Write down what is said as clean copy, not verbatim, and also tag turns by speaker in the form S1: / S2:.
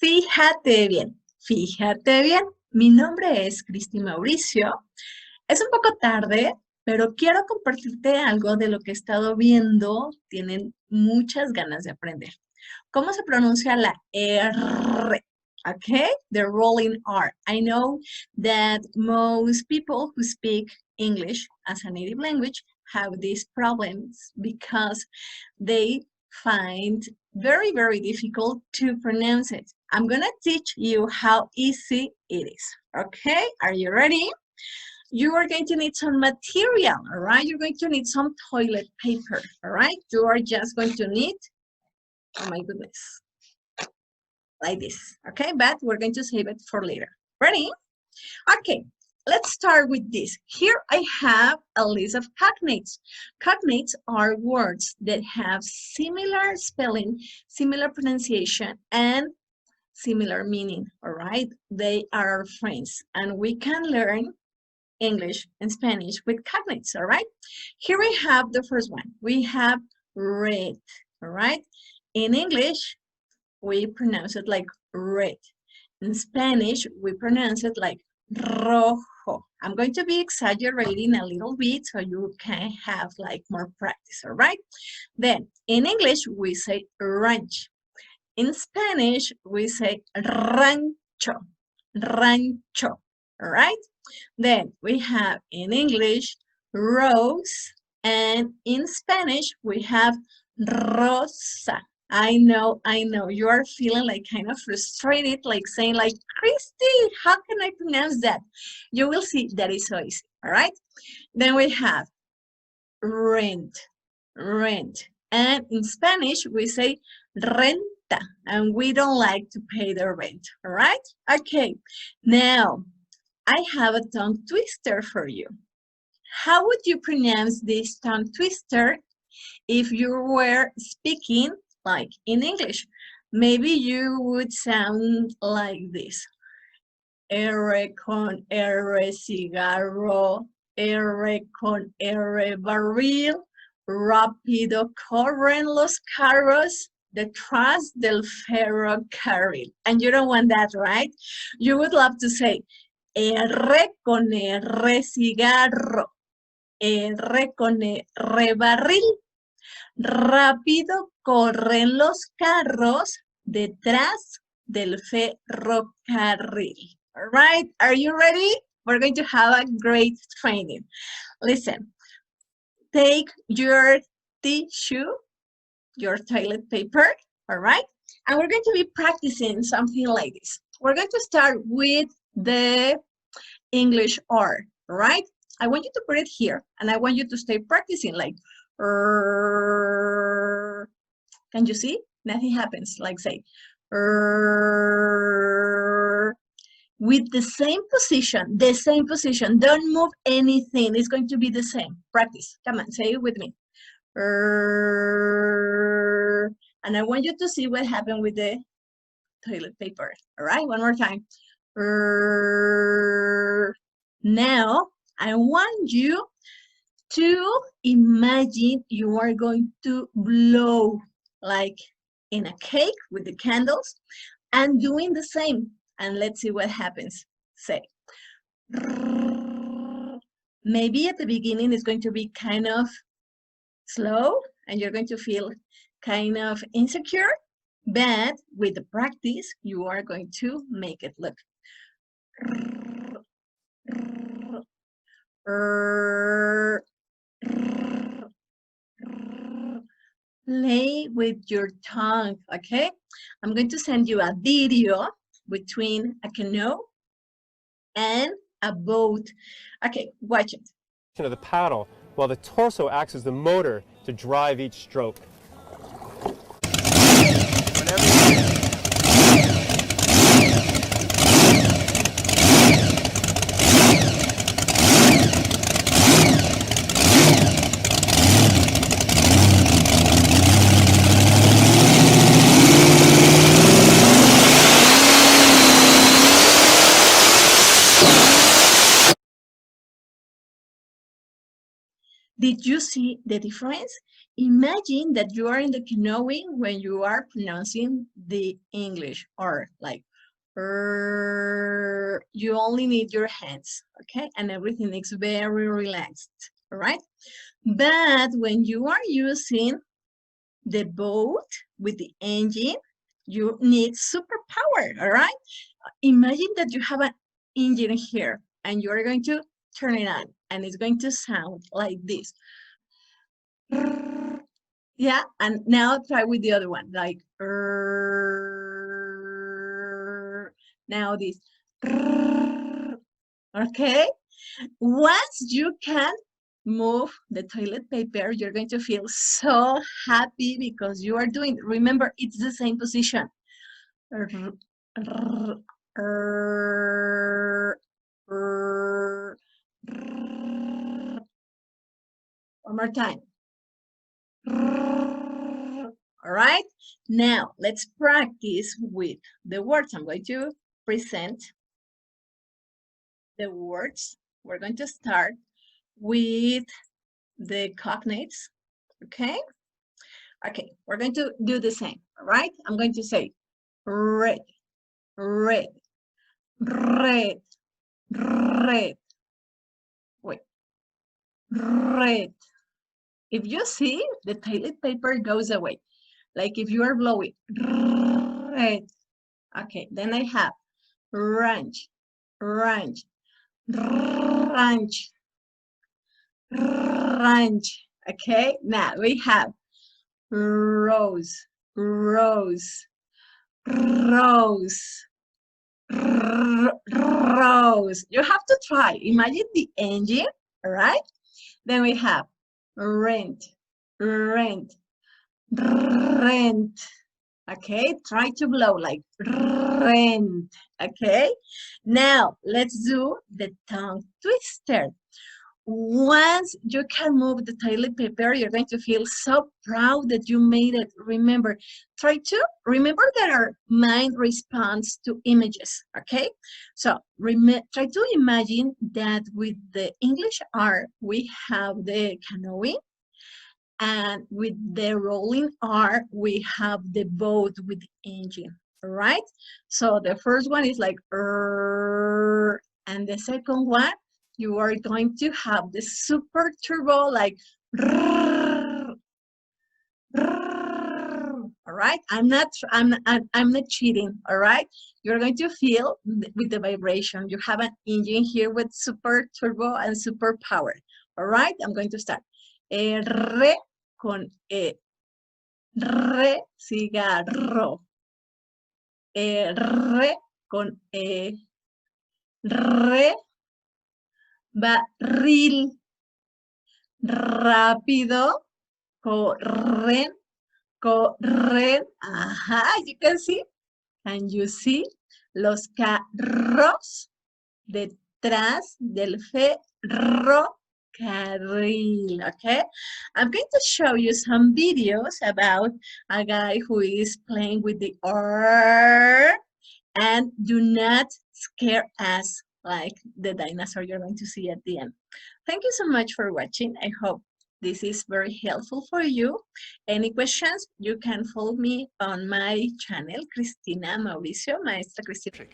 S1: Fíjate bien, fíjate bien. Mi nombre es Cristina Mauricio. Es un poco tarde, pero quiero compartirte algo de lo que he estado viendo. Tienen muchas ganas de aprender. ¿Cómo se pronuncia la R? Okay, the rolling R. I know that most people who speak English as a native language have these problems because they find very difficult to pronounce it. I'm gonna teach you how easy it is. Okay, are you ready? You are going to need some material, all right? You're going to need some toilet paper, all right? You are just going to need, oh my goodness, like this, okay? But we're going to save it for later. Ready? Okay, let's start with this. Here I have a list of cognates. Cognates are words that have similar spelling, similar pronunciation, and similar meaning, all right? They are our friends, and we can learn English and Spanish with cognates, all right? Here we have the first one. We have red, all right? In English, we pronounce it like red. In Spanish, we pronounce it like rojo. I'm going to be exaggerating a little bit so you can have like more practice, all right? Then in English, we say ranch. In Spanish, we say rancho, rancho, all right? Then we have in English, rose, and in Spanish, we have rosa. I know, you are feeling like kind of frustrated, like saying like, Christy, how can I pronounce that? You will see that is so easy, all right? Then we have rent, rent. And in Spanish, we say renta, and we don't like to pay the rent, all right? Okay, now I have a tongue twister for you. How would you pronounce this tongue twister if you were speaking like in English? Maybe you would sound like this. R con R cigarro, R con R barril, rápido corren los carros detrás del ferrocarril. And you don't want that, right? You would love to say, R con R cigarro, R con R barril. Rápido corren los carros detrás del ferrocarril. All right, are you ready? We're going to have a great training. Listen, take your tissue, your toilet paper, all right? And we're going to be practicing something like this. We're going to start with the English R, right? I want you to put it here, and I want you to stay practicing like, can you see? Nothing happens, like say, with the same position, don't move anything, it's going to be the same. Practice, come on, say it with me. And I want you to see what happened with the toilet paper, all right? One more time. Now, I want you to imagine you are going to blow like in a cake with the candles and doing the same. And let's see what happens. Say. Maybe at the beginning it's going to be kind of slow and you're going to feel kind of insecure, but with the practice, you are going to make it look. Play with your tongue, okay? I'm going to send you a video between a canoe and a boat. Okay, watch it.
S2: Of the paddle, while the torso acts as the motor to drive each stroke.
S1: Did you see the difference? Imagine that you are in the canoeing when you are pronouncing the English or like you only need your hands, okay? And everything is very relaxed, all right? But when you are using the boat with the engine, you need superpower, all right? Imagine that you have an engine here and you're going to turn it on and it's going to sound like this. Yeah, and now try with the other one, like now this. Okay, once you can move the toilet paper, you're going to feel so happy because you are doing, remember, it's the same position. One more time. All right, now let's practice with the words. I'm going to present the words. We're going to start with the cognates, okay? Okay, we're going to do the same, all right? I'm going to say red, red, red, red. Wait, red. If you see, the toilet paper goes away. Like if you are blowing, red. Okay, then I have ranch, ranch, ranch, ranch. Okay, now we have rose, rose, rose, rose. You have to try. Imagine the engine, right? Then we have rent, rent, rent. Okay, try to blow like rent. Okay, now let's do the tongue twister. Once you can move the toilet paper, you're going to feel so proud that you made it. Remember, try to remember that our mind responds to images, okay? So try to imagine that with the English R, we have the canoeing, and with the rolling R, we have the boat with the engine, all right? So the first one is like, and the second one, you are going to have the super turbo, like, all right? I'm not cheating, all right? You're going to feel with the vibration. You have an engine here with super turbo and super power, all right? I'm going to start. R con E. Re, cigarro. R con E. Re, barril. Rápido. Corren, corren. Ajá, you can see. Can you see? Los carros detrás del ferrocarril. Okay, I'm going to show you some videos about a guy who is playing with the R, and do not scare us like the dinosaur you're going to see at the end. Thank you so much for watching. I hope this is very helpful for you. Any questions, you can follow me on my channel, Cristina Mauricio, Maestra Cristina.